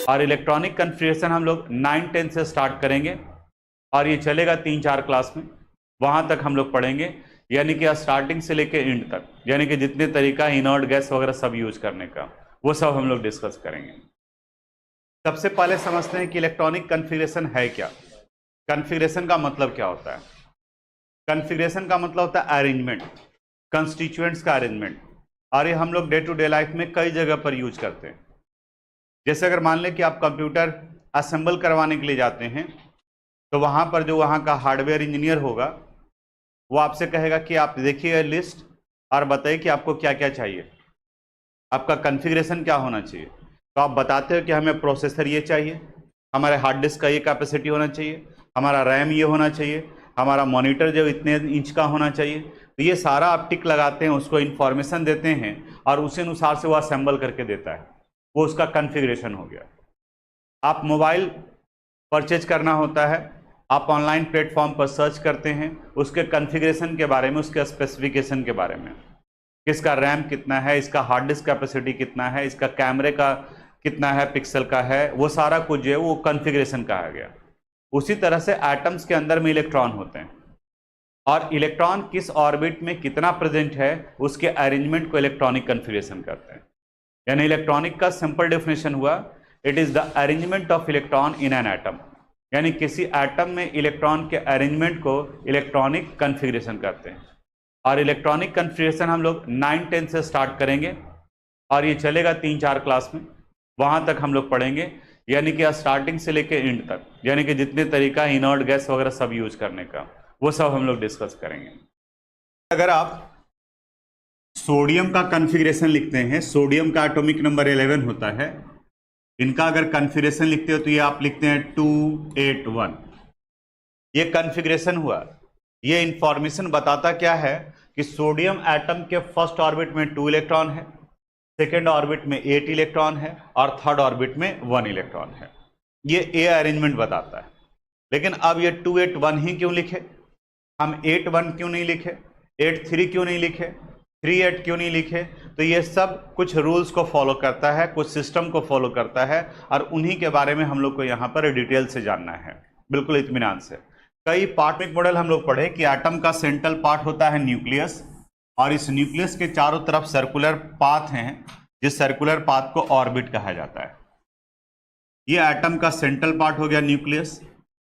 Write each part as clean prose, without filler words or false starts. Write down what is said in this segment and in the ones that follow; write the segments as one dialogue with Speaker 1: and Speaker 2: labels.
Speaker 1: और electronic configuration हम लोग 9-10 से स्टार्ट करेंगे और ये चलेगा 3-4 क्लास में। वहाँ तक हम लोग पढ़ेंगे, यानी कि स्टार्टिंग से लेके एंड तक, यानी कि जितने तरीका इनर्ट गैस वगैरह सब यूज करने का, वो सब हम लोग डिस्कस करेंगे। सबसे पहले समझते हैं कि इलेक्ट्रॉनिक कन्फिगरेशन है क्या। कन्फिगरेशन का मतलब क्या होता है? कन्फिगरेशन का मतलब होता है अरेंजमेंट, कंस्टिट्यूएंट्स का अरेंजमेंट। और ये हम लोग डे टू डे लाइफ में कई जगह पर यूज करते हैं। जैसे अगर मान लें कि आप कंप्यूटर असेंबल करवाने के लिए जाते हैं, तो वहाँ पर जो वहाँ का हार्डवेयर इंजीनियर होगा, वो आपसे कहेगा कि आप देखिए लिस्ट और बताइए कि आपको क्या क्या चाहिए, आपका कन्फिगरेशन क्या होना चाहिए। तो आप बताते हो कि हमें प्रोसेसर ये चाहिए, हमारे हार्ड डिस्क का ये कैपेसिटी होना चाहिए, हमारा रैम ये होना चाहिए, हमारा मॉनिटर जो इतने इंच का होना चाहिए। तो ये सारा आप टिक लगाते हैं, उसको इन्फॉर्मेशन देते हैं और उसी अनुसार से वो असेंबल करके देता है, वो उसका कन्फिगरेशन हो गया। आप मोबाइल परचेज करना होता है, आप ऑनलाइन प्लेटफॉर्म पर सर्च करते हैं उसके कन्फिगरेशन के बारे में, उसके स्पेसिफिकेशन के बारे में, किसका रैम कितना है, इसका हार्ड डिस्क कैपेसिटी कितना है, इसका कैमरे का कितना है, पिक्सल का है, वो सारा कुछ जो है वो कॉन्फ़िगरेशन कहा गया। उसी तरह से एटम्स के अंदर में इलेक्ट्रॉन होते हैं और इलेक्ट्रॉन किस ऑर्बिट में कितना प्रेजेंट है, उसके अरेंजमेंट को इलेक्ट्रॉनिक कॉन्फ़िगरेशन करते हैं। यानी इलेक्ट्रॉनिक का सिंपल डेफिनेशन हुआ, it is the arrangement of electron in an atom. यानी किसी एटम में इलेक्ट्रॉन के अरेंजमेंट को इलेक्ट्रॉनिक कॉन्फ़िगरेशन करते हैं। और इलेक्ट्रॉनिक कॉन्फ़िगरेशन हम लोग 9-10 से स्टार्ट करेंगे और ये चलेगा 3-4 क्लास में। वहाँ तक हम लोग पढ़ेंगे, यानी कि स्टार्टिंग से लेके एंड तक, यानी कि जितने तरीका इनर्ट गैस वगैरह सब यूज करने का, वो सब हम लोग डिस्कस करेंगे। अगर आप सोडियम का कॉन्फ़िगरेशन लिखते हैं, सोडियम का एटॉमिक नंबर 11 होता है, इनका अगर कॉन्फ़िगरेशन लिखते हो तो ये आप लिखते हैं 281। ये कॉन्फ़िगरेशन हुआ। ये इंफॉर्मेशन बताता क्या है कि सोडियम एटम के फर्स्ट ऑर्बिट में 2 इलेक्ट्रॉन है, सेकेंड ऑर्बिट में 8 इलेक्ट्रॉन है और थर्ड ऑर्बिट में 1 इलेक्ट्रॉन है। ये ए अरेंजमेंट बताता है। लेकिन अब ये 281 ही क्यों लिखे, हम 81 क्यों नहीं लिखे, 83 क्यों नहीं लिखे, 38 क्यों नहीं लिखे? तो ये सब कुछ रूल्स को फॉलो करता है, कुछ सिस्टम को फॉलो करता है और उन्हीं के बारे में हम लोग को यहाँ पर डिटेल से जानना है, बिल्कुल इत्मीनान से। कई पार्टमेक मॉडल हम लोग पढ़े कि एटम का सेंट्रल पार्ट होता है न्यूक्लियस और इस न्यूक्लियस के चारों तरफ सर्कुलर पाथ हैं, जिस सर्कुलर पाथ को ऑर्बिट कहा जाता है। ये एटम का सेंट्रल पार्ट हो गया न्यूक्लियस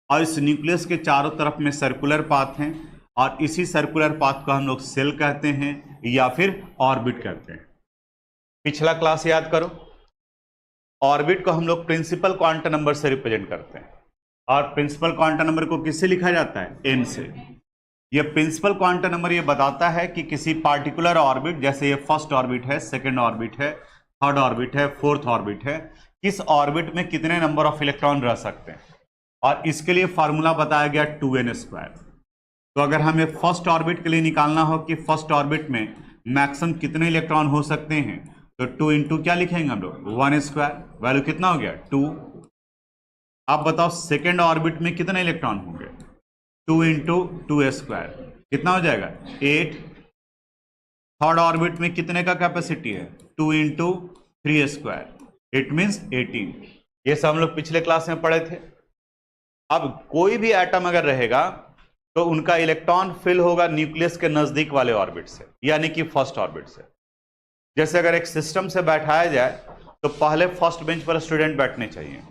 Speaker 1: और इस न्यूक्लियस के चारों तरफ में सर्कुलर पाथ हैं और इसी सर्कुलर पाथ को हम लोग सेल कहते हैं या फिर ऑर्बिट कहते हैं। पिछला क्लास याद करो, ऑर्बिट को हम लोग प्रिंसिपल क्वांटम नंबर से रिप्रेजेंट करते हैं और प्रिंसिपल क्वांटम नंबर को किससे लिखा जाता है? n से। ये प्रिंसिपल क्वांटम नंबर ये बताता है कि किसी पार्टिकुलर ऑर्बिट, जैसे ये फर्स्ट ऑर्बिट है, सेकेंड ऑर्बिट है, थर्ड ऑर्बिट है, फोर्थ ऑर्बिट है, किस ऑर्बिट में कितने नंबर ऑफ इलेक्ट्रॉन रह सकते हैं। और इसके लिए फॉर्मूला बताया गया 2n²। तो अगर हमें फर्स्ट ऑर्बिट के लिए निकालना हो कि फर्स्ट ऑर्बिट में मैक्सिमम कितने इलेक्ट्रॉन हो सकते हैं, तो 2 इंटू क्या लिखेंगे हम लोग? 1²। वैल्यू कितना हो गया? 2। अब बताओ सेकेंड ऑर्बिट में कितने इलेक्ट्रॉन होंगे? 2 इंटू 2² कितना हो जाएगा? 8। थर्ड ऑर्बिट में कितने का कैपेसिटी है? 2 इंटू 3², इट मीन्स 18। ये सब हम लोग पिछले क्लास में पढ़े थे। अब कोई भी एटम अगर रहेगा तो उनका इलेक्ट्रॉन फिल होगा न्यूक्लियस के नजदीक वाले ऑर्बिट से, यानी कि फर्स्ट ऑर्बिट से। जैसे अगर एक सिस्टम से बैठाया जाए तो पहले फर्स्ट बेंच पर स्टूडेंट बैठने चाहिए,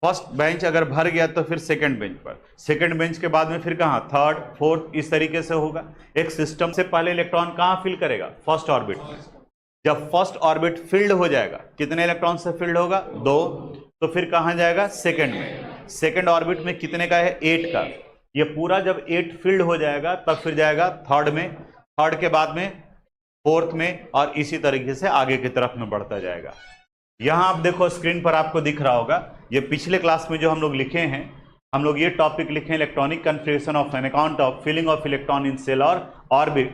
Speaker 1: फर्स्ट बेंच अगर भर गया तो फिर सेकंड बेंच पर, सेकंड बेंच के बाद में फिर कहां? थर्ड, फोर्थ, इस तरीके से होगा। एक सिस्टम से पहले इलेक्ट्रॉन कहां फिल करेगा? फर्स्ट ऑर्बिट में। जब फर्स्ट ऑर्बिट फिल्ड हो जाएगा, कितने इलेक्ट्रॉन से फिल्ड होगा? 2। तो फिर कहां जाएगा? सेकंड में। सेकंड ऑर्बिट में कितने का है? 8 का। ये पूरा जब 8 फिल्ड हो जाएगा तब फिर जाएगा थर्ड में, थर्ड के बाद में फोर्थ में और इसी तरीके से आगे की तरफ में बढ़ता जाएगा। यहां आप देखो स्क्रीन पर आपको दिख रहा होगा, ये पिछले क्लास में जो हम लोग लिखे हैं, हम लोग ये टॉपिक लिखे हैं electronic configuration of an account of filling of electron in cell और ऑर्बिट।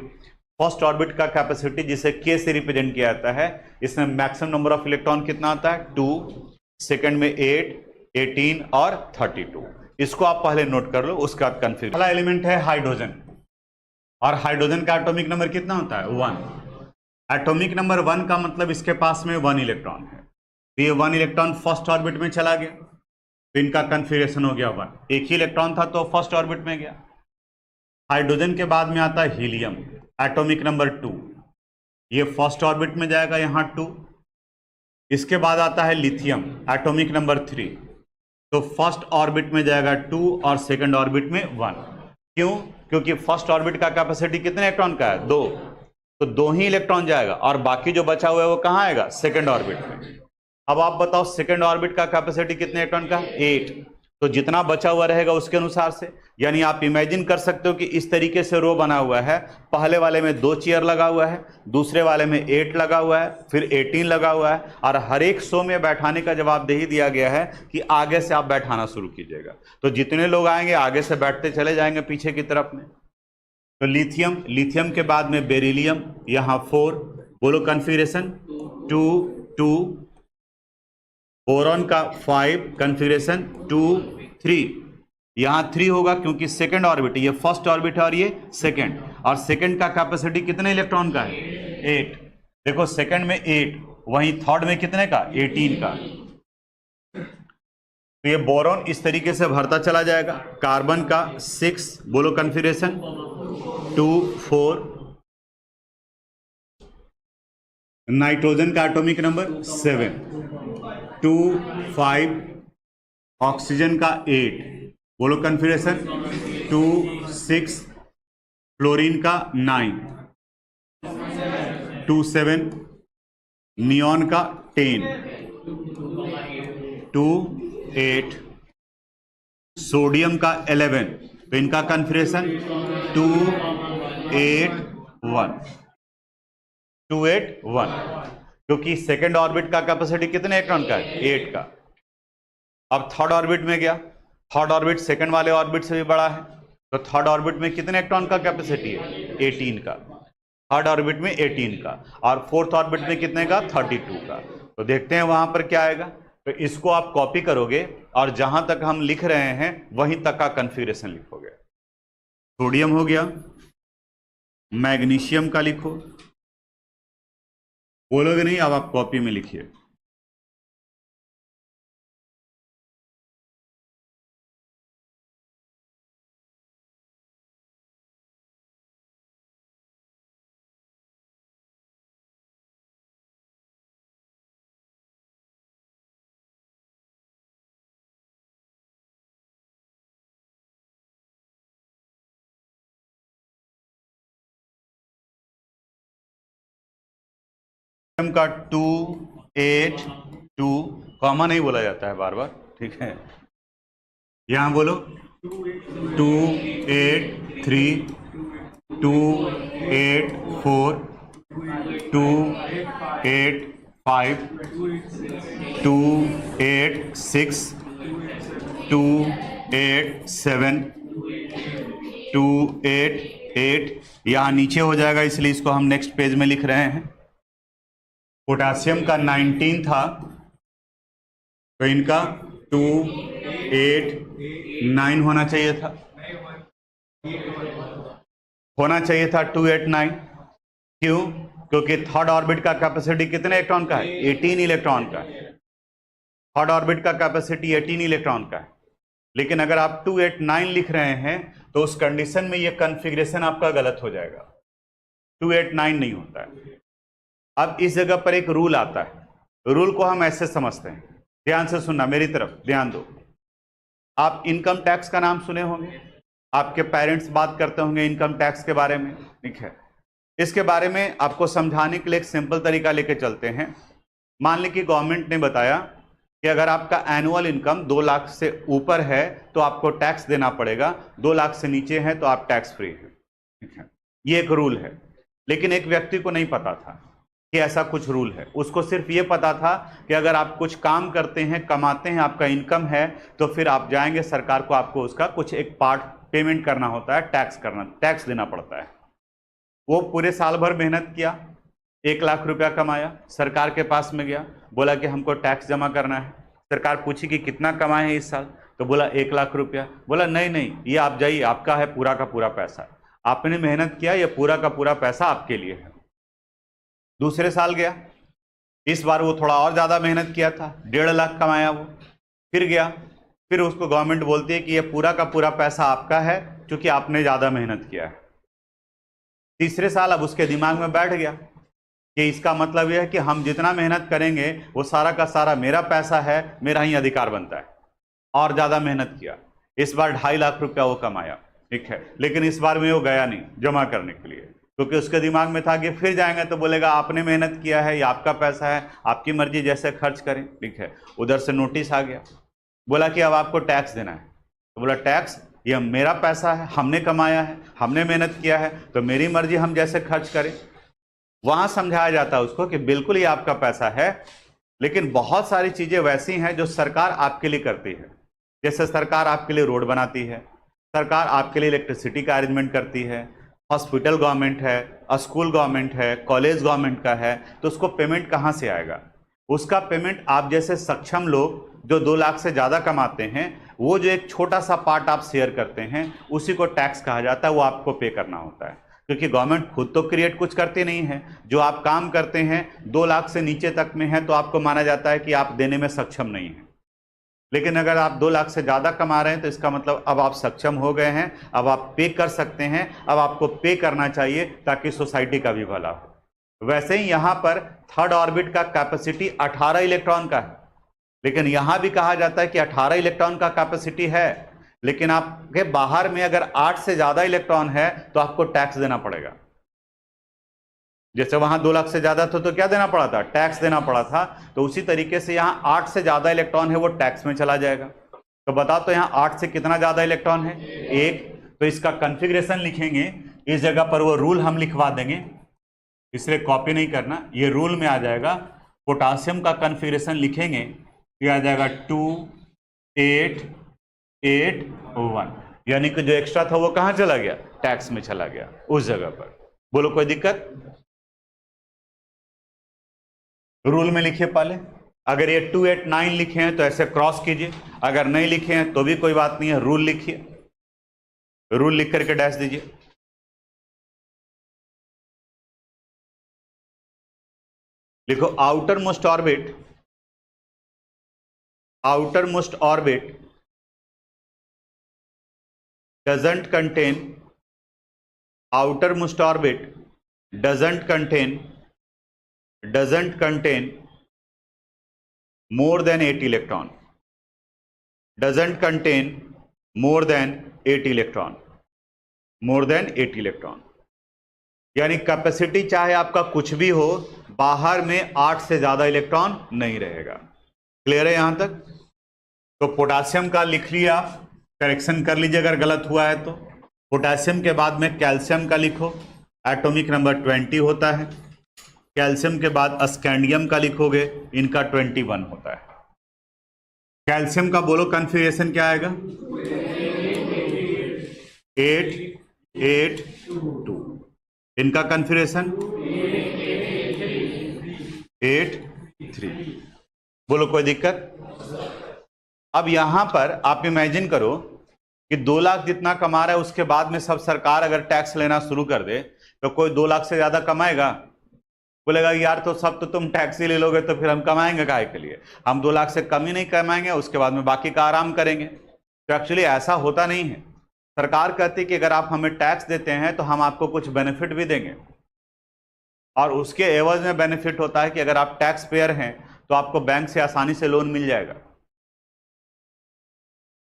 Speaker 1: फर्स्ट ऑर्बिट का कैपेसिटी जिसे k से रिप्रेजेंट किया जाता है, इसमें मैक्सिमम नंबर ऑफ इलेक्ट्रॉन कितना आता है? 2। सेकंड में 8, 18 और 32। इसको आप पहले नोट कर लो, उसके बाद कन्फ्यूज। पहला एलिमेंट है हाइड्रोजन और हाइड्रोजन का एटॉमिक नंबर कितना होता है? 1। एटॉमिक नंबर 1 का मतलब इसके पास में 1 इलेक्ट्रॉन है। तो ये 1 इलेक्ट्रॉन फर्स्ट ऑर्बिट में चला गया, तो इनका कन्फिगरेशन हो गया 1। एक ही इलेक्ट्रॉन था तो फर्स्ट ऑर्बिट में गया। हाइड्रोजन के बाद में आता है हीलियम, एटॉमिक नंबर 2, ये फर्स्ट ऑर्बिट में जाएगा, यहां 2। इसके बाद आता है लिथियम, एटॉमिक नंबर 3, तो फर्स्ट ऑर्बिट में जाएगा 2 और सेकंड ऑर्बिट में 1। क्यों? क्योंकि फर्स्ट ऑर्बिट का कैपेसिटी कितने इलेक्ट्रॉन का है? 2, तो 2 ही इलेक्ट्रॉन जाएगा और बाकी जो बचा हुआ है वो कहां आएगा? सेकंड ऑर्बिट में। अब आप बताओ सेकंड ऑर्बिट का कैपेसिटी कितने इलेक्ट्रॉन का? 8, तो जितना बचा हुआ रहेगा उसके अनुसार से, यानी आप इमेजिन कर सकते हो कि इस तरीके से रो बना हुआ है। पहले वाले में 2 चेयर लगा हुआ है, दूसरे वाले में 8 लगा हुआ है, फिर 18 लगा हुआ है, और हर एक 100 में बैठाने का जवाब दे ही दिया गया है कि आगे से आप बैठाना शुरू कीजिएगा। तो जितने लोग आएंगे आगे से बैठते चले जाएंगे पीछे की तरफ में। तो लिथियम, लिथियम के बाद में बेरिलियम, यहां 4, बोलो कन्फिगरेशन 2 2। बोरॉन का 5, कन्फिगरेशन 2 3। यहां 3 होगा क्योंकि सेकंड ऑर्बिट, ये फर्स्ट ऑर्बिट है और ये सेकंड, और सेकंड का कैपेसिटी कितने इलेक्ट्रॉन का है? 8। देखो सेकंड में 8, वहीं थर्ड में कितने का? 18 का। तो ये बोरॉन इस तरीके से भरता चला जाएगा। कार्बन का 6, बोलो कन्फिगरेशन 2 4। नाइट्रोजन का एटॉमिक नंबर 7 2 5। ऑक्सीजन का 8, बोलो कन्फिगरेशन 2 6। फ्लोरीन का 9 2 7। नियॉन का 10 2 8। सोडियम का 11, तो इनका कन्फिगरेशन 2 8 1 2 8 1, क्योंकि सेकेंड ऑर्बिट का कैपेसिटी कितने इलेक्ट्रॉन का है? 8 का। अब थर्ड ऑर्बिट में गया, थर्ड ऑर्बिट सेकेंड वाले ऑर्बिट से भी बड़ा है, तो थर्ड ऑर्बिट में कितने इलेक्ट्रॉन का कैपेसिटी है? 18 का। थर्ड ऑर्बिट में 18 का, और फोर्थ ऑर्बिट में कितने का? 32 का। तो देखते हैं वहां पर क्या आएगा। तो इसको आप कॉपी करोगे और जहां तक हम लिख रहे हैं वहीं तक का कन्फिगरेशन लिखोगे। सोडियम हो गया, मैग्नीशियम का लिखो, बोलोगे नहीं, अब आप कॉपी में लिखिए। का 2 8 2, कॉमन नहीं बोला जाता है बार बार, ठीक है। यहां बोलो 2 8 3 2 8 4 2 8 5 2 8 6 2 8 7 2 8 8। यहां नीचे हो जाएगा इसलिए इसको हम नेक्स्ट पेज में लिख रहे हैं। पोटासियम का 19 था, तो इनका 2 8 9 होना चाहिए था, 2 8 9। क्यों? क्योंकि थर्ड ऑर्बिट का कैपेसिटी कितने इलेक्ट्रॉन का है? 18 इलेक्ट्रॉन का है। थर्ड ऑर्बिट का कैपेसिटी 18 इलेक्ट्रॉन का है। लेकिन अगर आप 2 8 9 लिख रहे हैं तो उस कंडीशन में यह कॉन्फ़िगरेशन आपका गलत हो जाएगा, 2 8 9 नहीं होता है। अब इस जगह पर एक रूल आता है। रूल को हम ऐसे समझते हैं, ध्यान से सुनना, मेरी तरफ ध्यान दो। आप इनकम टैक्स का नाम सुने होंगे, आपके पेरेंट्स बात करते होंगे इनकम टैक्स के बारे में, ठीक है। इसके बारे में आपको समझाने के लिए एक सिंपल तरीका लेके चलते हैं। मान ली कि गवर्नमेंट ने बताया कि अगर आपका एनुअल इनकम 2 लाख से ऊपर है तो आपको टैक्स देना पड़ेगा, 2 लाख से नीचे है तो आप टैक्स फ्री हैं, ठीक है। ये एक रूल है। लेकिन एक व्यक्ति को नहीं पता था कि ऐसा कुछ रूल है। उसको सिर्फ ये पता था कि अगर आप कुछ काम करते हैं, कमाते हैं, आपका इनकम है, तो फिर आप जाएंगे सरकार को, आपको उसका कुछ एक पार्ट पेमेंट करना होता है, टैक्स देना पड़ता है। वो पूरे साल भर मेहनत किया, 1 लाख रुपया कमाया, सरकार के पास में गया, बोला कि हमको टैक्स जमा करना है। सरकार पूछी कि कितना कमाए हैं इस साल, तो बोला 1 लाख रुपया। बोला नहीं नहीं, ये आप जाइए, आपका है पूरा का पूरा पैसा, आपने मेहनत किया, ये पूरा का पूरा पैसा आपके लिए है। दूसरे साल गया, इस बार वो थोड़ा और ज़्यादा मेहनत किया था, 1.5 लाख कमाया वो, फिर गया, फिर उसको गवर्नमेंट बोलती है कि ये पूरा का पूरा पैसा आपका है क्योंकि आपने ज़्यादा मेहनत किया है। तीसरे साल अब उसके दिमाग में बैठ गया कि इसका मतलब यह है कि हम जितना मेहनत करेंगे वो सारा का सारा मेरा पैसा है, मेरा ही अधिकार बनता है, और ज़्यादा मेहनत किया। इस बार 2.5 लाख रुपया वो कमाया, ठीक है, लेकिन इस बार में वो गया नहीं जमा करने के लिए, क्योंकि उसके दिमाग में था कि फिर जाएंगे तो बोलेगा आपने मेहनत किया है, ये आपका पैसा है, आपकी मर्जी जैसे खर्च करें, ठीक है। उधर से नोटिस आ गया, बोला कि अब आपको टैक्स देना है। तो बोला टैक्स, ये मेरा पैसा है, हमने कमाया है, हमने मेहनत किया है, तो मेरी मर्जी हम जैसे खर्च करें। वहां समझाया जाता है उसको कि बिल्कुल ये आपका पैसा है, लेकिन बहुत सारी चीजें वैसी हैं जो सरकार आपके लिए करती है। जैसे सरकार आपके लिए रोड बनाती है, सरकार आपके लिए इलेक्ट्रिसिटी का अरेंजमेंट करती है, हॉस्पिटल गवर्नमेंट है, स्कूल गवर्नमेंट है, कॉलेज गवर्नमेंट का है, तो उसको पेमेंट कहाँ से आएगा? उसका पेमेंट आप जैसे सक्षम लोग जो 2 लाख से ज़्यादा कमाते हैं, वो जो एक छोटा सा पार्ट आप शेयर करते हैं, उसी को टैक्स कहा जाता है, वो आपको पे करना होता है। क्योंकि गवर्नमेंट खुद तो क्रिएट कुछ करती नहीं है, जो आप काम करते हैं 2 लाख से नीचे तक में है तो आपको माना जाता है कि आप देने में सक्षम नहीं हैं। लेकिन अगर आप 2 लाख से ज़्यादा कमा रहे हैं तो इसका मतलब अब आप सक्षम हो गए हैं, अब आप पे कर सकते हैं, अब आपको पे करना चाहिए ताकि सोसाइटी का भी भला हो। वैसे ही यहाँ पर थर्ड ऑर्बिट का कैपेसिटी 18 इलेक्ट्रॉन का है, लेकिन यहाँ भी कहा जाता है कि 18 इलेक्ट्रॉन का कैपेसिटी है, लेकिन आपके बाहर में अगर 8 से ज़्यादा इलेक्ट्रॉन है तो आपको टैक्स देना पड़ेगा। जैसे वहां 2 लाख से ज्यादा था तो क्या देना पड़ा था? टैक्स देना पड़ा था। तो उसी तरीके से यहाँ 8 से ज्यादा इलेक्ट्रॉन है वो टैक्स में चला जाएगा। तो बताओ तो यहाँ 8 से कितना ज्यादा इलेक्ट्रॉन है? 1। तो इसका कॉन्फ़िगरेशन लिखेंगे, इस जगह पर वो रूल हम लिखवा देंगे, इसलिए कॉपी नहीं करना, ये रूल में आ जाएगा। पोटासियम का कॉन्फ़िगरेशन लिखेंगे, ये आ जाएगा 2 8 8 1, यानी कि जो एक्स्ट्रा था वो कहाँ चला गया? टैक्स में चला गया, उस जगह पर। बोलो कोई दिक्कत? रूल में लिखिए पहले। अगर ये 2 8 9 लिखे हैं तो ऐसे क्रॉस कीजिए, अगर नहीं लिखे हैं तो भी कोई बात नहीं है, रूल लिखिए, रूल लिख करके डैश दीजिए। लिखो outer most orbit, outer most orbit doesn't contain, outermost orbit doesn't contain more than 8 electron, doesn't contain more than 8 electron, more than 8 electron। यानी कैपेसिटी चाहे आपका कुछ भी हो, बाहर में 8 से ज्यादा इलेक्ट्रॉन नहीं रहेगा। क्लियर है यहां तक? तो पोटासियम का लिख लिया, करेक्शन कर लीजिए अगर गलत हुआ है तो। पोटेशियम के बाद में कैल्शियम का लिखो, एटॉमिक नंबर 20 होता है। कैल्शियम के बाद स्कैंडियम का लिखोगे, इनका 21 होता है। कैल्शियम का बोलो कॉन्फ़िगरेशन क्या आएगा? 8 8 2। इनका कॉन्फ़िगरेशन 8 3। बोलो कोई दिक्कत? अब यहां पर आप इमेजिन करो कि 2 लाख जितना कमा रहा है उसके बाद में सब सरकार अगर टैक्स लेना शुरू कर दे तो कोई 2 लाख से ज्यादा कमाएगा? बोलेगा यार तो सब तो तुम टैक्स ही ले लोगे तो फिर हम कमाएंगे काहे के लिए? हम 2 लाख से कम ही नहीं कमाएंगे, उसके बाद में बाकी का आराम करेंगे। तो एक्चुअली ऐसा होता नहीं है। सरकार कहती है कि अगर आप हमें टैक्स देते हैं तो हम आपको कुछ बेनिफिट भी देंगे, और उसके एवज में बेनिफिट होता है कि अगर आप टैक्स पेयर हैं तो आपको बैंक से आसानी से लोन मिल जाएगा।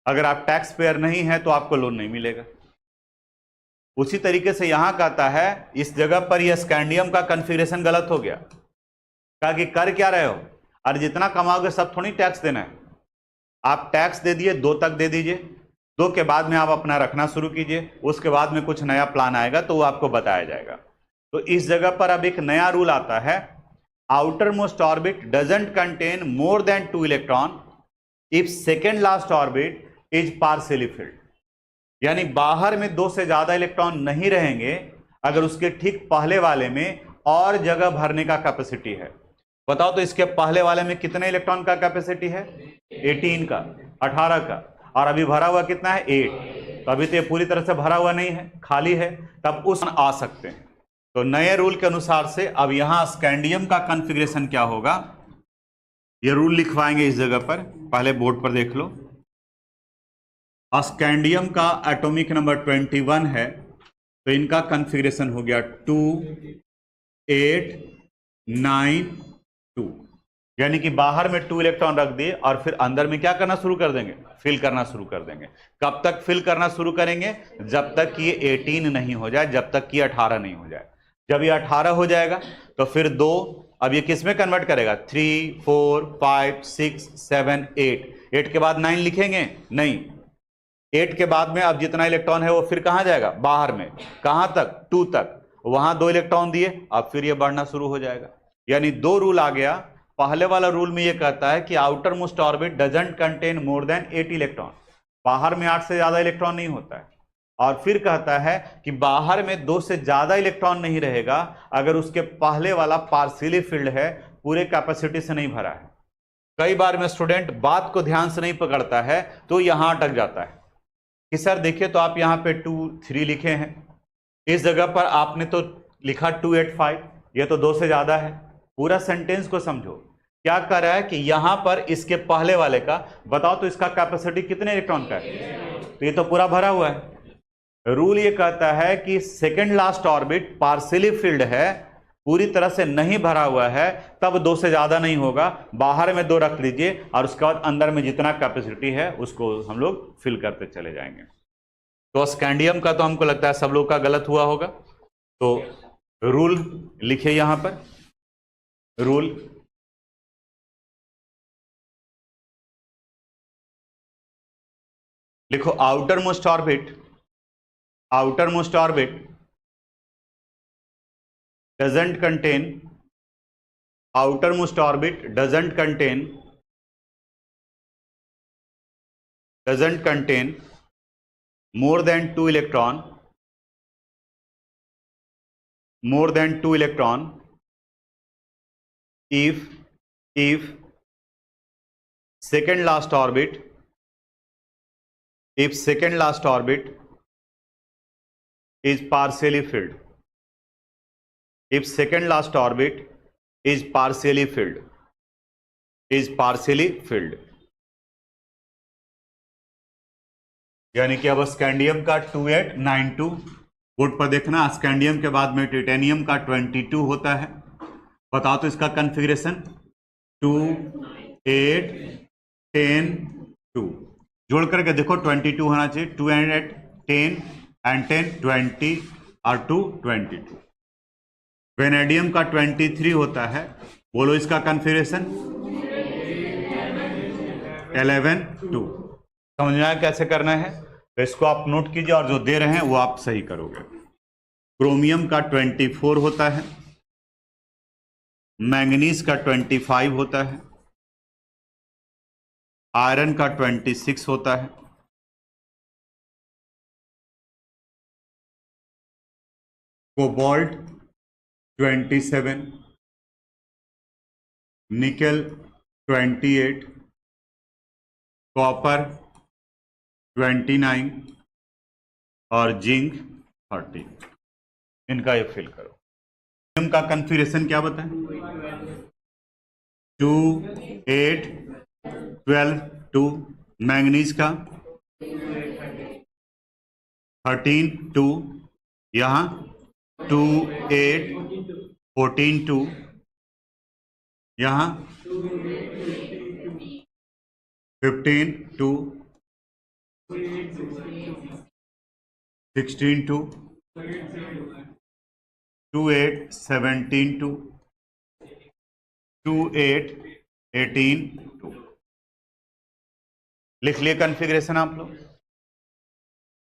Speaker 1: अगर आप टैक्स पेयर नहीं है तो आपको लोन नहीं मिलेगा। उसी तरीके से यहां कहता है, इस जगह पर यह स्कैंडियम का कॉन्फ़िगरेशन गलत हो गया। कहा कि कर क्या रहे हो? अरे जितना कमाओगे सब थोड़ी टैक्स देना है। आप टैक्स दे दिए, 2 तक दे दीजिए, 2 के बाद में आप अपना रखना शुरू कीजिए, उसके बाद में कुछ नया प्लान आएगा तो वो आपको बताया जाएगा। तो इस जगह पर अब एक नया रूल आता है, outer most orbit doesn't contain more than 2 electron if second last orbit is partially field. यानी बाहर में 2 से ज्यादा इलेक्ट्रॉन नहीं रहेंगे अगर उसके ठीक पहले वाले में और जगह भरने का कैपेसिटी है। बताओ तो इसके पहले वाले में कितने इलेक्ट्रॉन का कैपेसिटी है? 18 का, 18 का, और अभी भरा हुआ कितना है? 8। तो अभी तो ये पूरी तरह से भरा हुआ नहीं है, खाली है, तब उस आ सकते हैं। तो नए रूल के अनुसार से अब यहां स्कैंडियम का कॉन्फ़िगरेशन क्या होगा, ये रूल लिखवाएंगे इस जगह पर, पहले बोर्ड पर देख लो। स्कैंडियम का एटॉमिक नंबर 21 है, तो इनका कॉन्फ़िगरेशन हो गया 2 8 9 2, यानी कि बाहर में 2 इलेक्ट्रॉन रख दिए और फिर अंदर में क्या करना शुरू कर देंगे, फिल करना शुरू कर देंगे। कब तक फिल करना शुरू करेंगे, जब तक कि ये 18 नहीं हो जाए, जब तक कि 18 नहीं हो जाए। जब ये 18 हो जाएगा तो फिर 2, अब ये किस में कन्वर्ट करेगा, 3 4 5 6 7 8, 8 के बाद 9 लिखेंगे नहीं, 8 के बाद में अब जितना इलेक्ट्रॉन है वो फिर कहां जाएगा, बाहर में, कहां तक, 2 तक, वहां 2 इलेक्ट्रॉन दिए, अब फिर ये बढ़ना शुरू हो जाएगा। यानी 2 रूल आ गया। पहले वाला रूल में ये कहता है कि outer most orbit doesn't contain more than 8 electron, बाहर में 8 से ज्यादा इलेक्ट्रॉन नहीं होता है। और फिर कहता है कि बाहर में 2 से ज्यादा इलेक्ट्रॉन नहीं रहेगा अगर उसके पहले वाला पार्शियली फिल्ड है, पूरे कैपेसिटी से नहीं भरा है। कई बार में स्टूडेंट बात को ध्यान से नहीं पकड़ता है तो यहां अटक जाता है कि सर देखिए, तो आप यहां पे 2 3 लिखे हैं, इस जगह पर आपने तो लिखा 285, ये तो 2 से ज्यादा है। पूरा सेंटेंस को समझो, क्या कर रहा है कि यहां पर इसके पहले वाले का बताओ तो इसका कैपेसिटी कितने इलेक्ट्रॉन का है, तो ये तो पूरा भरा हुआ है। रूल ये कहता है कि second last orbit partially field है, पूरी तरह से नहीं भरा हुआ है, तब 2 से ज्यादा नहीं होगा, बाहर में 2 रख लीजिए और उसके बाद अंदर में जितना कैपेसिटी है उसको हम लोग फिल करते चले जाएंगे। तो स्कैंडियम का तो हमको लगता है सब लोग का गलत हुआ होगा, तो रूल लिखिए यहां पर, रूल लिखो, outer most orbit doesn't contain, outermost orbit doesn't contain more than 2 electron if second last orbit is partially filled, if second last orbit is partially filled, यानी कि अब स्कैंडियम का 2892, बोर्ड पर देखना, स्कैंडियम के बाद में टाइटेनियम का 22 होता है। बताओ तो इसका कॉन्फ़िगरेशन 2 8 10 2, जोड़ करके देखो 22 होना चाहिए, 2 and 8 10 and 10 20 और 2 22। वेनेडियम का 23 होता है, बोलो इसका कॉन्फ़िगरेशन 11 2। समझ में आया कैसे करना है, तो इसको आप नोट कीजिए और जो दे रहे हैं वो आप सही करोगे। क्रोमियम का 24 होता है, मैंगनीज का 25 होता है, आयरन का 26 होता है, कोबाल्ट 27, निकेल 28, कॉपर 29 और जिंक 30। इनका ये फिल करो। क्रोमियम का कॉन्फ़िगरेशन क्या बताएं, 2 8 12 2, मैंगनीज का 13 2, यहां 2 8 14 2, यहां 15 2 16 2, 2 8 17 2, 2 8 18 2। लिख लिए कॉन्फ़िगरेशन आप लोग।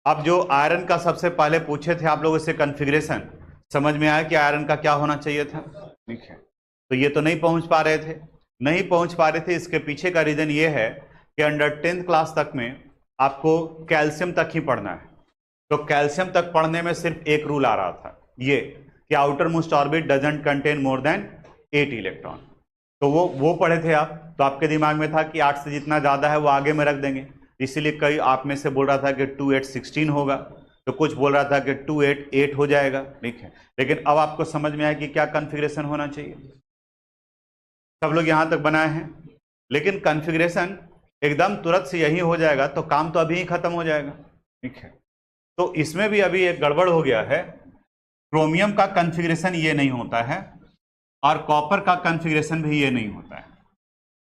Speaker 1: अब जो आयरन का सबसे पहले पूछे थे आप लोग इससे कॉन्फ़िगरेशन, समझ में आया कि आयरन का क्या होना चाहिए था, ठीक है। तो ये तो नहीं पहुंच पा रहे थे, इसके पीछे का रीजन ये है कि अंडर 10th क्लास तक में आपको कैल्शियम तक ही पढ़ना है, तो कैल्शियम तक पढ़ने में सिर्फ एक रूल आ रहा था, ये कि outer most orbit doesn't contain more than 8 electron. तो वो पढ़े थे आप, तो आपके दिमाग में था कि 8 से जितना ज़्यादा है वो आगे में रख देंगे, इसीलिए कई आप में से बोल रहा था कि 2 8 16 होगा, तो कुछ बोल रहा था कि 2 8 8 हो जाएगा, ठीक है। लेकिन अब आपको समझ में आया कि क्या कॉन्फ़िगरेशन होना चाहिए। सब लोग यहां तक बनाए हैं, लेकिन कॉन्फ़िगरेशन एकदम तुरंत से यही हो जाएगा तो काम तो अभी ही खत्म हो जाएगा, ठीक है। तो इसमें भी अभी एक गड़बड़ हो गया है। क्रोमियम का कॉन्फ़िगरेशन ये नहीं होता है और कॉपर का कॉन्फ़िगरेशन भी ये नहीं होता है,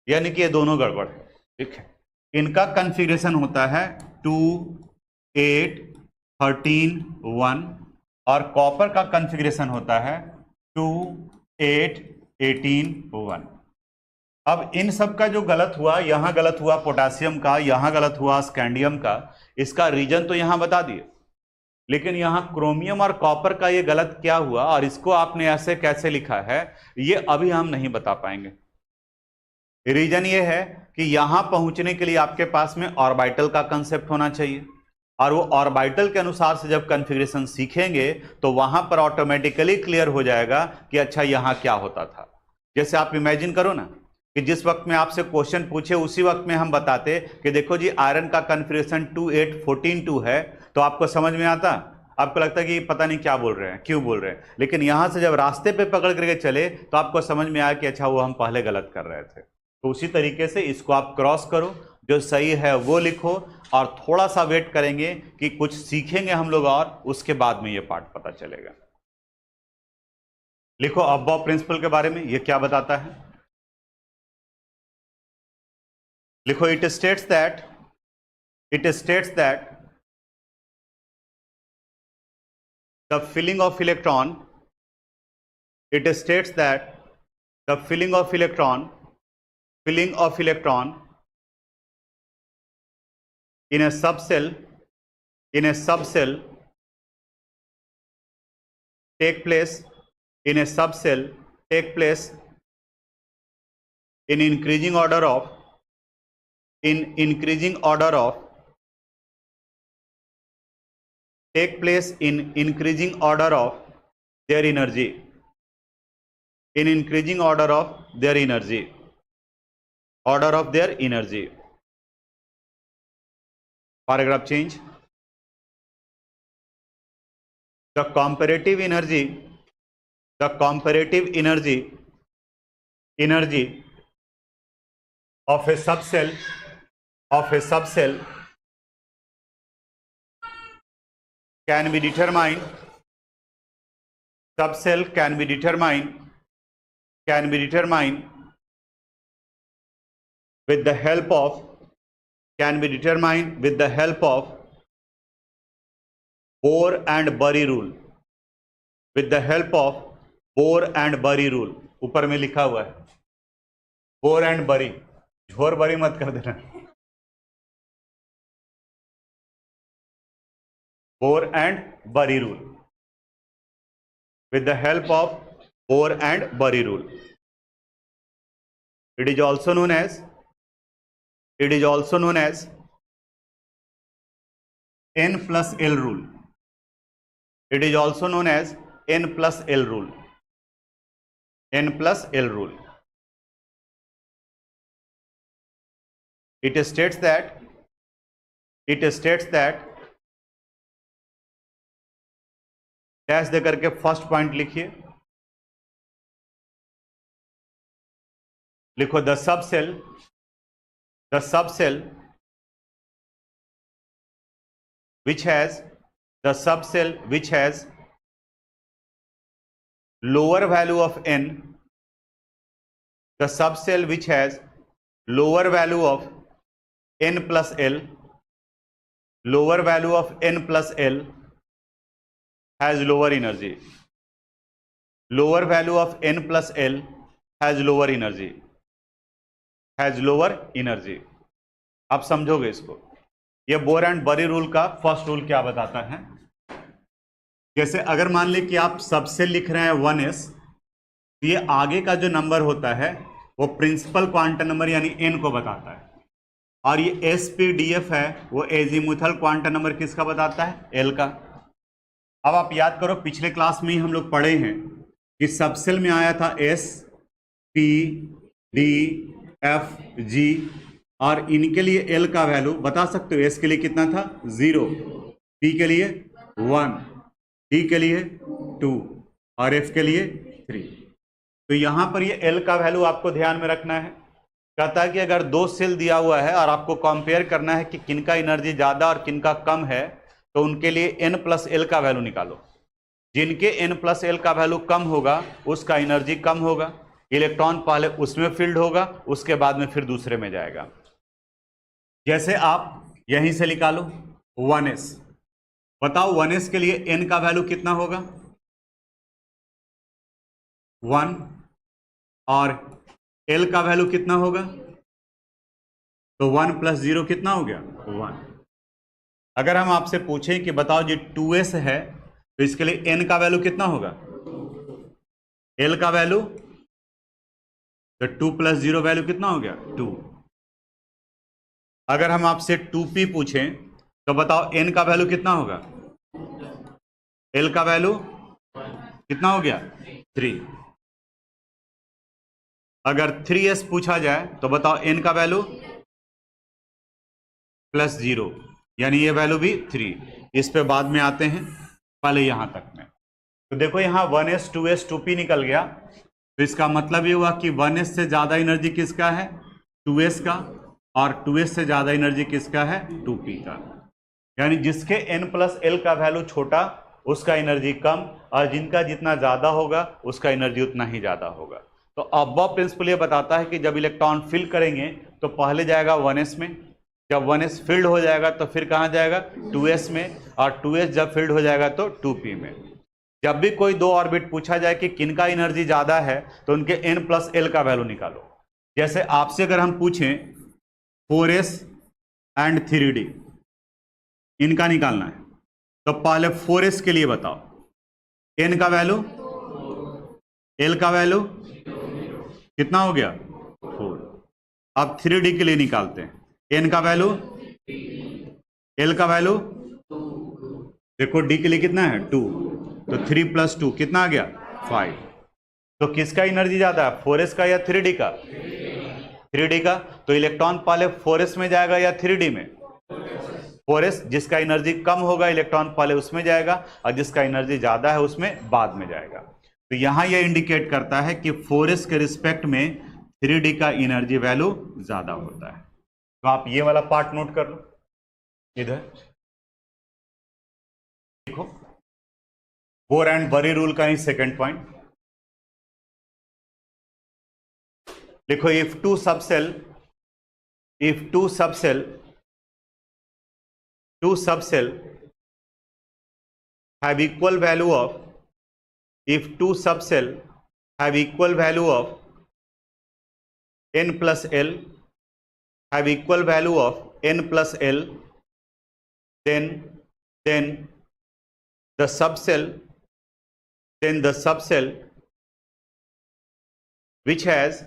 Speaker 1: यानी कि ये दोनों गड़बड़ है, ठीक है। इनका कॉन्फ़िगरेशन होता है 2 8 13 1 और कॉपर का कॉन्फ़िगरेशन होता है 2 8 18 1। अब इन सब का जो गलत हुआ, यहां गलत हुआ पोटासियम का, यहां गलत हुआ स्कैंडियम का, इसका रीजन तो यहां बता दिए, लेकिन यहां क्रोमियम और कॉपर का ये गलत क्या हुआ और इसको आपने ऐसे कैसे लिखा है, ये अभी हम नहीं बता पाएंगे। रीजन ये है कि यहां पहुंचने के लिए आपके पास में ऑर्बिटल का कंसेप्ट होना चाहिए और वो ऑर्बिटल के अनुसार से जब कॉन्फ़िगरेशन सीखेंगे तो वहां पर ऑटोमेटिकली क्लियर हो जाएगा कि अच्छा यहां क्या होता था। जैसे आप इमेजिन करो ना कि जिस वक्त में आपसे क्वेश्चन पूछे उसी वक्त में हम बताते कि देखो जी आयरन का कॉन्फ़िगरेशन 2 8 14 2 है, तो आपको समझ में आता, आपको लगता है कि पता नहीं क्या बोल रहे हैं, क्यों बोल रहे हैं। लेकिन यहां से जब रास्ते पे पकड़ करके चले तो आपको समझ में आया कि अच्छा वो हम पहले गलत कर रहे थे। तो उसी तरीके से इसको आप क्रॉस करो, जो सही है वो लिखो और थोड़ा सा वेट करेंगे कि कुछ सीखेंगे हम लोग और उसके बाद में ये पार्ट पता चलेगा। लिखो अबव प्रिंसिपल के बारे में ये क्या बताता है। लिखो it states that the filling of electron, it states that the filling of electron in a subcell take place in increasing order of take place in increasing order of their energy, Paragraph change. The comparative energy of a subcell can be determined with the help of Bohr and Bury rule, ऊपर में लिखा हुआ है bore and बरी, झोर बरी मत कर देना, Bohr and Bury rule, with the help of Bohr and Bury rule. It is also known as N plus L rule. It is also known as N plus L rule. It states that dash दे करके first point लिखिए, लिखो the subshell which has lower value of n, the subcell which has lower value of n plus l, has lower energy. Lower value of n plus l has lower energy. आप समझोगे इसको। ये bore and बरी rule का first rule क्या बताता है, जैसे अगर मान ली कि आप सबसे लिख रहे हैं 1s, तो ये आगे का जो नंबर होता है वो प्रिंसिपल क्वांटम नंबर यानी n को बताता है, और ये SPDF है वो एजीमुथल क्वांटम नंबर किसका बताता है, l का। अब आप याद करो पिछले क्लास में ही हम लोग पढ़े हैं कि सबसेल में आया था S, P, D, F, G, और इनके लिए L का वैल्यू बता सकते हो। S के लिए कितना था 0, P के लिए 1, D के लिए 2 और F के लिए 3। तो यहां पर ये L का वैल्यू आपको ध्यान में रखना है। कहता है कि अगर 2 सेल दिया हुआ है और आपको कंपेयर करना है कि किनका एनर्जी ज्यादा और किनका कम है, तो उनके लिए N प्लस L का वैल्यू निकालो। जिनके N प्लस L का वैल्यू कम होगा उसका एनर्जी कम होगा, इलेक्ट्रॉन पहले उसमें फील्ड होगा, उसके बाद में फिर दूसरे में जाएगा। जैसे आप यहीं से निकालो 1s, बताओ 1s के लिए N का वैल्यू कितना होगा? 1 और L का वैल्यू कितना होगा? तो 1 प्लस 0 कितना हो गया? 1। अगर हम आपसे पूछें कि बताओ जी 2s है तो इसके लिए N का वैल्यू कितना होगा? L का वैल्यू, तो 2 प्लस 0 वैल्यू कितना हो गया? 2। अगर हम आपसे 2p पूछें तो बताओ N का वैल्यू कितना होगा? L का वैल्यू कितना हो गया? 3। अगर 3s पूछा जाए तो बताओ N का वैल्यू प्लस 0, यानी ये वैल्यू भी 3। इस पे बाद में आते हैं, पहले यहां तक में। तो देखो यहां 1s 2s 2p निकल गया, तो इसका मतलब ये हुआ कि 1s से ज्यादा एनर्जी किसका है? 2s का, और 2s से ज्यादा एनर्जी किसका है? 2p का। यानी जिसके n प्लस l का वैल्यू छोटा उसका एनर्जी कम, और जिनका जितना ज्यादा होगा उसका एनर्जी उतना ही ज्यादा होगा। तो अबव प्रिंसिपल ये बताता है कि जब इलेक्ट्रॉन फिल करेंगे तो पहले जाएगा 1s में, जब 1s फील्ड हो जाएगा तो फिर कहां जाएगा? 2s में, और 2s जब फील्ड हो जाएगा तो 2p में। जब भी कोई दो ऑर्बिट पूछा जाए कि किनका एनर्जी ज्यादा है तो उनके n प्लस l का वैल्यू निकालो। जैसे आपसे अगर हम पूछें 4s एंड 3d, इनका निकालना है, तो पहले 4s के लिए बताओ n का वैल्यू, l का वैल्यू कितना हो गया? 4। अब 3d के लिए निकालते हैं, n का वैल्यू, l का वैल्यू, देखो d के लिए कितना है? 2, तो 3 प्लस 2 कितना आ गया? 5। तो किसका एनर्जी ज्यादा है, 4s का या 3d का? 3d का। तो इलेक्ट्रॉन पहले 4s में जाएगा या 3d में? 4s। जिसका एनर्जी कम होगा इलेक्ट्रॉन पहले उसमें जाएगा, और जिसका एनर्जी ज्यादा है उसमें बाद में जाएगा। तो यहां यह इंडिकेट करता है कि 4s के रिस्पेक्ट में 3d का एनर्जी वैल्यू ज्यादा होता है। तो आप ये वाला पार्ट नोट कर लो इधर, देखो बोर एंड बरी रूल का ही सेकंड पॉइंट लिखो। If two subshell have equal value of, if two subcell have equal value of n plus l, have equal value of n plus l, then the subcell which has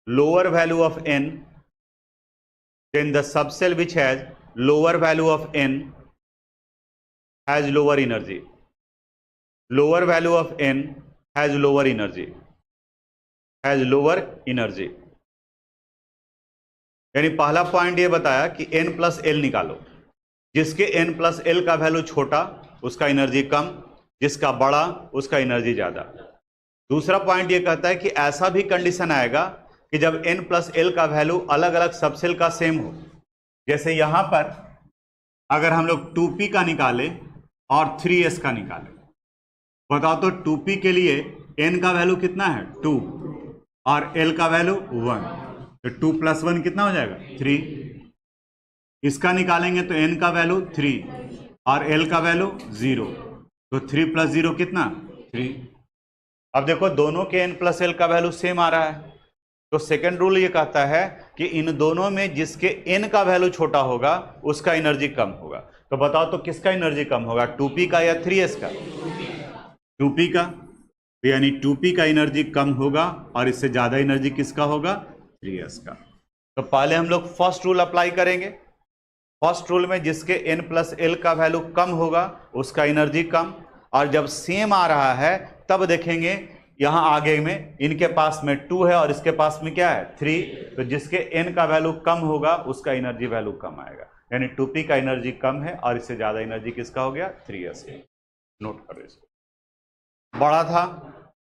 Speaker 1: lower value of n, then the subcell which has lower value of n has lower energy. Lower value of n has lower energy. यानी पहला point ये बताया कि n plus l निकालो। जिसके n plus l का value छोटा उसका एनर्जी कम, जिसका बड़ा उसका एनर्जी ज्यादा। दूसरा पॉइंट ये कहता है कि ऐसा भी कंडीशन आएगा कि जब n प्लस l का वैल्यू अलग अलग सबसेल का सेम हो। जैसे यहां पर अगर हम लोग 2p का निकाले और 3s का निकाले, बताओ तो 2p के लिए n का वैल्यू कितना है? 2, और l का वैल्यू 1, तो 2 प्लस 1 कितना हो जाएगा? 3। इसका निकालेंगे तो n का वैल्यू 3 और l का वैल्यू 0, तो 3 प्लस 0 कितना? 3। अब देखो दोनों के n प्लस l का वैल्यू सेम आ रहा है, तो सेकंड रूल ये कहता है कि इन दोनों में जिसके n का वैल्यू छोटा होगा उसका एनर्जी कम होगा। तो बताओ तो किसका एनर्जी कम होगा, 2p का या 3s का? 2p का। तो यानी 2p का एनर्जी कम होगा और इससे ज्यादा एनर्जी किसका होगा? 3s का। तो पहले हम लोग फर्स्ट रूल अप्लाई करेंगे। फर्स्ट रूल में जिसके n प्लस l का वैल्यू कम होगा उसका एनर्जी कम, और जब सेम आ रहा है तब देखेंगे यहां आगे में इनके पास में 2 है और इसके पास में क्या है? 3। तो जिसके n का वैल्यू कम होगा उसका एनर्जी वैल्यू कम आएगा। यानी 2p का एनर्जी कम है और इससे ज्यादा एनर्जी किसका हो गया, 3s। नोट करो इसको। बड़ा था,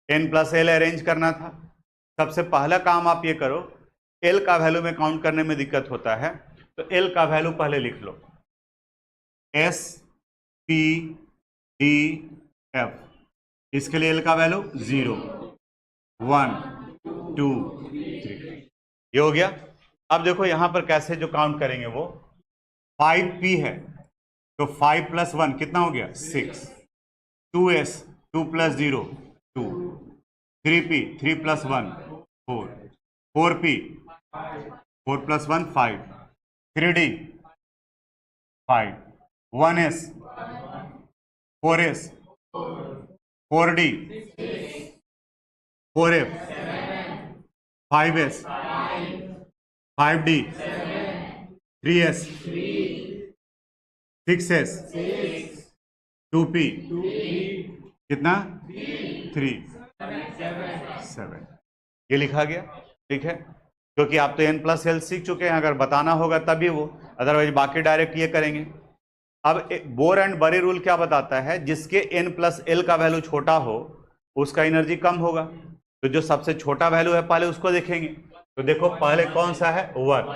Speaker 1: n प्लस एल अरेंज करना था। सबसे पहला काम आप ये करो, l का वैल्यू में काउंट करने में दिक्कत होता है, तो l का वैल्यू पहले लिख लो, s p d f। इसके लिए l का वैल्यू 0 1 2 3, ये हो गया। अब देखो यहां पर कैसे जो काउंट करेंगे वो 5p है तो 5 + 1 कितना हो गया 6, 2s 2 + 0 2, 3p 3 + 1 4, 4p 4 + 1 5, 3d 5, 1s 4s 4d 4f 5s 5d 3s 6s 2p कितना 3 7, ये लिखा गया। ठीक है, क्योंकि आप तो n + l सीख चुके हैं, अगर बताना होगा तभी वो, अदरवाइज बाकी डायरेक्ट ये करेंगे। अब बोर एंड बरे रूल क्या बताता है, जिसके n + l का वैल्यू छोटा हो उसका एनर्जी कम होगा। तो जो सबसे छोटा वैल्यू है पहले उसको देखेंगे। तो देखो पहले कौन सा है 1,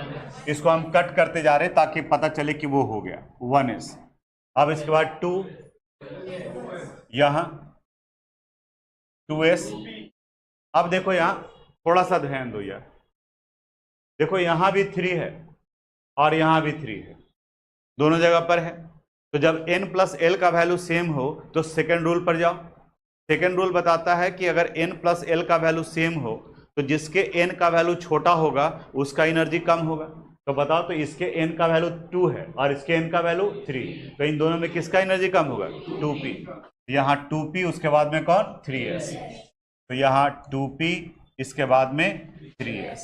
Speaker 1: इसको हम कट करते जा रहे हैं ताकि पता चले कि वो हो गया 1s। अब इसके बाद 2, यहां 2s। अब देखो यहां थोड़ा सा ध्यान दो यार, देखो यहां भी 3 है और यहां भी 3 है, दोनों जगह पर है। तो जब n + l का वैल्यू सेम हो तो सेकेंड रूल पर जाओ। सेकेंड रूल बताता है कि अगर n + l का वैल्यू सेम हो तो जिसके n का वैल्यू छोटा होगा उसका एनर्जी कम होगा। तो बताओ, तो इसके n का वैल्यू 2 है और इसके n का वैल्यू 3, तो इन दोनों में किसका एनर्जी कम होगा 2p। यहाँ 2p उसके बाद में कौन 3s, तो यहाँ 2p इसके बाद में 3s।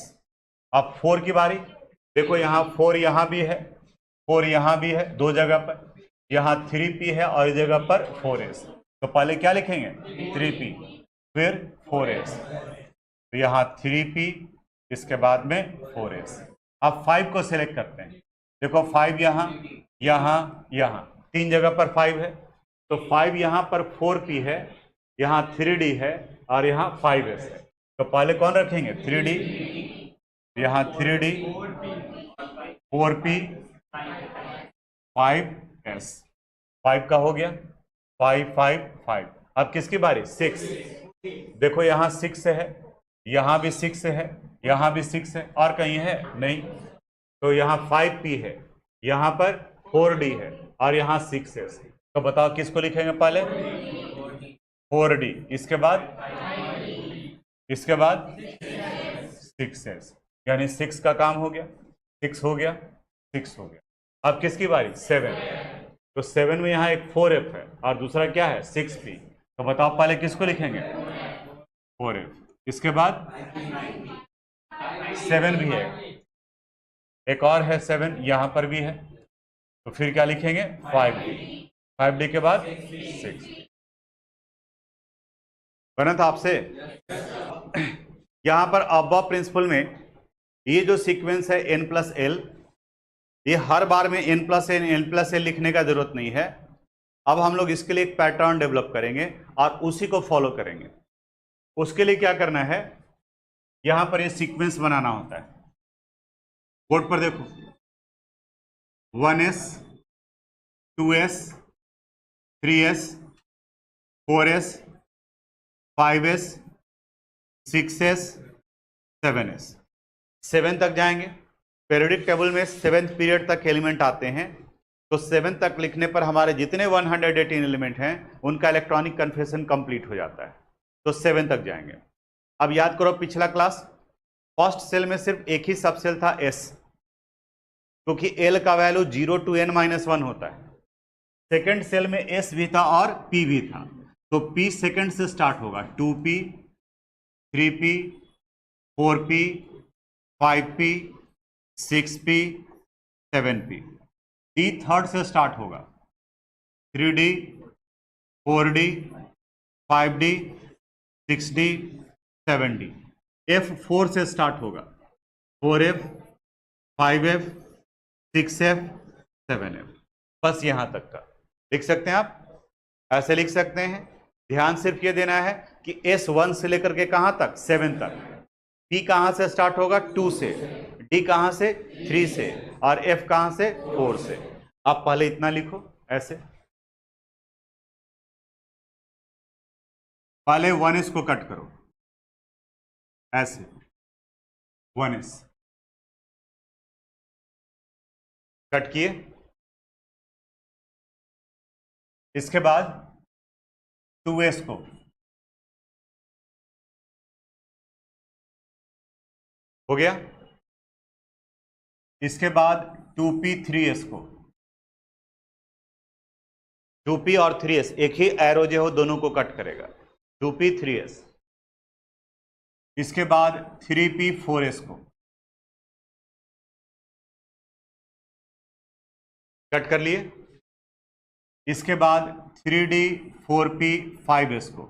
Speaker 1: अब 4 की बारी, देखो यहाँ 4 यहाँ भी है, 4 यहाँ भी है, दो जगह पर, यहाँ 3p है और इस जगह पर 4s। तो पहले क्या लिखेंगे 3p फिर 4s, तो यहाँ 3p इसके बाद में 4s। अब 5 को सिलेक्ट करते हैं, देखो 5 यहाँ यहाँ यहाँ तीन जगह पर 5 है, तो 5 यहाँ पर 4p है, यहाँ 3d है और यहाँ 5s है। तो पहले कौन रखेंगे 3d, यहाँ 3d 4p 5s, 5 का हो गया 5 5 5। अब किसकी बारी 6, देखो यहाँ 6 है, यहाँ भी 6 है, यहाँ भी 6 है और कहीं है नहीं, तो यहाँ 5p है, यहाँ पर 4d है और यहाँ 6s। तो बताओ किसको लिखेंगे पहले 4d, इसके बाद 6s, यानी 6 का काम हो गया, 6 हो गया 6 हो गया। अब किसकी बारी 7, तो 7 में यहाँ एक 4f है और दूसरा क्या है 6p। तो बताओ पहले किसको लिखेंगे 4f, इसके बाद 7 भी है, एक और है 7 यहाँ पर भी है, तो फिर क्या लिखेंगे 5d, 5d के बाद 6। बना था आपसे। यहां पर अबव प्रिंसिपल में ये जो सीक्वेंस है n + l, ये हर बार में n + n l लिखने का जरूरत नहीं है। अब हम लोग इसके लिए एक पैटर्न डेवलप करेंगे और उसी को फॉलो करेंगे। उसके लिए क्या करना है, यहां पर ये सीक्वेंस बनाना होता है। बोर्ड पर देखो 1s 2s 3s 4s 5s 6s 7s, 7 तक जाएंगे। पीरियडिक टेबल में 7th पीरियड तक एलिमेंट आते हैं, तो 7 तक लिखने पर हमारे जितने 118 एलिमेंट हैं उनका इलेक्ट्रॉनिक कन्फर्मेशन कंप्लीट हो जाता है, तो 7 तक जाएंगे। अब याद करो पिछला क्लास, फर्स्ट सेल में सिर्फ एक ही सब सेल था s, क्योंकि l का वैल्यू 0 to n-1 होता है। सेकेंड सेल में s भी था और p भी था, तो p सेकेंड से स्टार्ट होगा, 2p 3p 4p 5p 6p 7p। d third से स्टार्ट होगा, 3d 4d 5d 6d 7d। f 4 से स्टार्ट होगा, 4f 5f 6f 7f, बस यहां तक का लिख सकते हैं आप, ऐसे लिख सकते हैं। ध्यान सिर्फ ये देना है कि S1 से लेकर के कहां तक, 7 तक। P कहां से स्टार्ट होगा, 2 से, D कहां से, 3 से, और F कहां से, 4 से। आप पहले इतना लिखो ऐसे, पहले 1s को कट करो ऐसे, 1s कट किए, इसके बाद 2s को, हो गया, इसके बाद 2p 3s को, 2p और 3s एक ही एरो जो हो दोनों को कट करेगा, 2p 3s। इसके बाद 3p 4s को कट कर लिए, इसके बाद 3d 4p 5s को,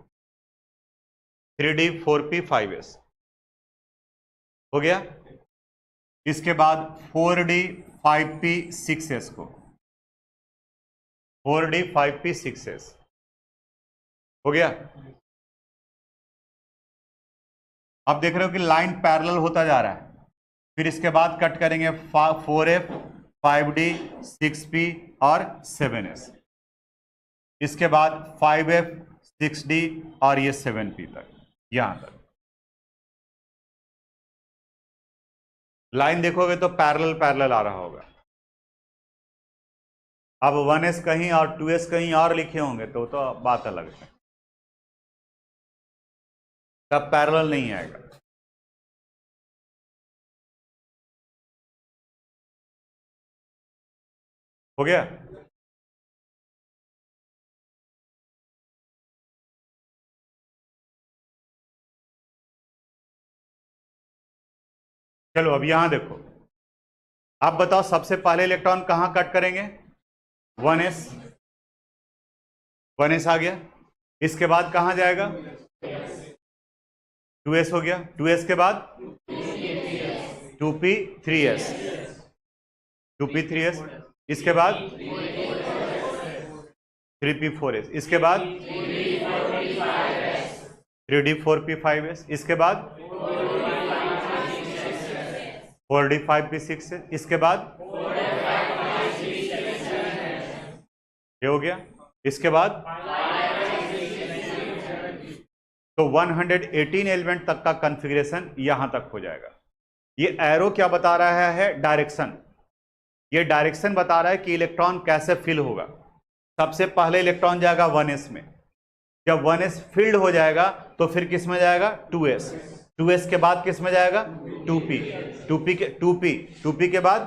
Speaker 1: 3d 4p 5s हो गया, इसके बाद 4d 5p 6s को, 4d 5p 6s हो गया। अब देख रहे हो कि लाइन पैरेलल होता जा रहा है, फिर इसके बाद कट करेंगे 4f 5d 6p और 7s, इसके बाद 5f 6d और ये 7p तक, यहां तक लाइन देखोगे तो पैरेलल पैरेलल आ रहा होगा। अब 1s कहीं और 2s कहीं और लिखे होंगे तो बात अलग है, तब पैरेलल नहीं आएगा। हो गया, चलो अब यहां देखो, आप बताओ सबसे पहले इलेक्ट्रॉन कहां कट करेंगे, 1s, 1s आ गया, इसके बाद कहां जाएगा, 2s हो गया, 2s के बाद 2p 3s, 2p 3s, इसके बाद 3p 4s, इसके बाद 3d 4p 5s, इसके बाद 4d 5p 6s, इसके बाद ये हो गया, इसके बाद तो 118 एलिमेंट तक का कॉन्फ़िगरेशन यहां तक हो जाएगा। ये एरो क्या बता रहा है, डायरेक्शन। ये डायरेक्शन बता रहा है कि इलेक्ट्रॉन कैसे फिल होगा। सबसे पहले इलेक्ट्रॉन जाएगा 1s में, जब 1s फिल्ड हो जाएगा तो फिर किस में जाएगा, 2s, 2s के बाद किस में जाएगा, 2p, 2p के बाद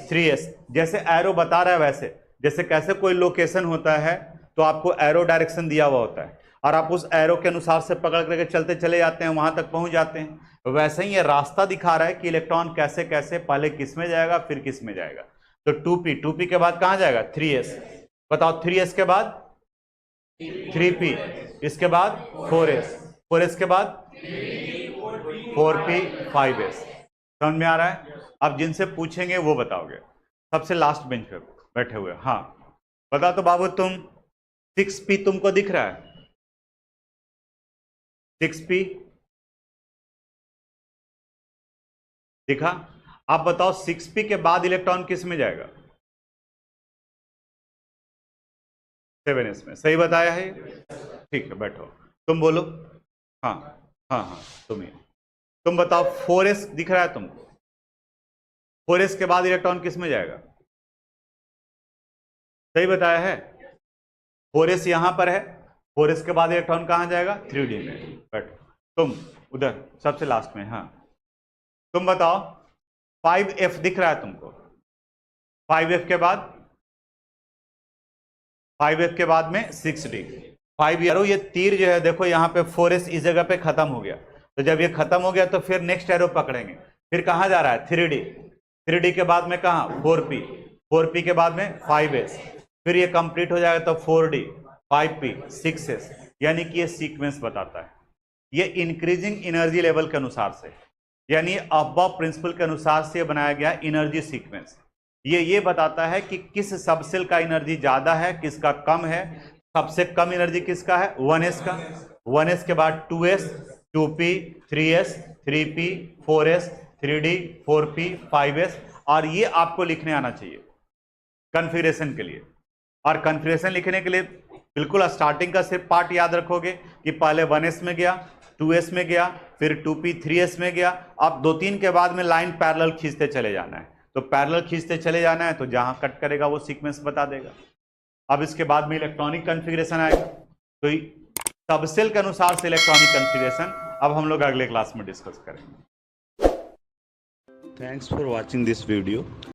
Speaker 1: 3s। जैसे एरो बता रहा है वैसे, जैसे कैसे कोई लोकेशन होता है तो आपको एरो डायरेक्शन दिया हुआ होता है और आप उस एरो के अनुसार से पकड़ करके चलते चले जाते हैं, वहां तक पहुंच जाते हैं। वैसे ही ये रास्ता दिखा रहा है कि इलेक्ट्रॉन कैसे कैसे पहले किस में जाएगा फिर किस में जाएगा। तो 2p के बाद कहां जाएगा, 3s, बताओ 3s के बाद 3p, इसके बाद 4s के बाद 4p 5s। समझ में आ रहा है। अब जिनसे पूछेंगे वो बताओगे, सबसे लास्ट बेंच पे बैठे हुए, हाँ बता तो बाबू तुम, 6p तुमको दिख रहा है, 6p दिखा। आप बताओ 6p के बाद इलेक्ट्रॉन किस में जाएगा, 7s में। सही बताया है, ठीक है बैठो, तुम बोलो। हाँ हाँ हाँ तुम बताओ 4s दिख रहा है तुमको, 4s के बाद इलेक्ट्रॉन किस में जाएगा, सही बताया है, 4s यहां पर है, 4s के बाद इलेक्ट्रॉन कहां जाएगा, 3d में। बैठो तुम उधर सबसे लास्ट में, हाँ तुम बताओ 5f दिख रहा है तुमको, 5f के बाद में 6d, 5 एरो, ये तीर जो है देखो यहाँ पे 4s इस जगह पे खत्म हो गया, तो जब ये खत्म हो गया तो फिर नेक्स्ट एरो पकड़ेंगे, फिर कहां जा रहा है, 3d के बाद में कहां, 4p के बाद में 5s, फिर ये कंप्लीट हो जाएगा तो 4d 5p 6s, यानी कि ये सीक्वेंस बताता है। ये इंक्रीजिंग एनर्जी लेवल के अनुसार से, यानी अबव प्रिंसिपल के अनुसार से बनाया गया एनर्जी सीक्वेंस। ये बताता है कि किस सबसेल का एनर्जी ज्यादा है, किसका कम है। सबसे कम एनर्जी किसका है, 1s का। 1s के बाद 2s, 2p, 3s, 3p, 4s, 3d, 4p, 5s, और ये आपको लिखने आना चाहिए कॉन्फ़िगरेशन के लिए। और कॉन्फ़िगरेशन लिखने के लिए बिल्कुल स्टार्टिंग का सिर्फ पार्ट याद रखोगे कि पहले 1s में गया, 2s में गया, फिर 2p, 3s में गया। अब 2-3 के बाद में लाइन पैरेलल खींचते चले जाना है। तो पैरेलल खींचते चले जाना है, तो जहां कट करेगा वो सीक्वेंस बता देगा। अब इसके बाद में इलेक्ट्रॉनिक कॉन्फ़िगरेशन आएगा, तो सबसेल के अनुसार से इलेक्ट्रॉनिक कॉन्फ़िगरेशन अब हम लोग अगले क्लास में डिस्कस करेंगे।
Speaker 2: Thanks for watching this video.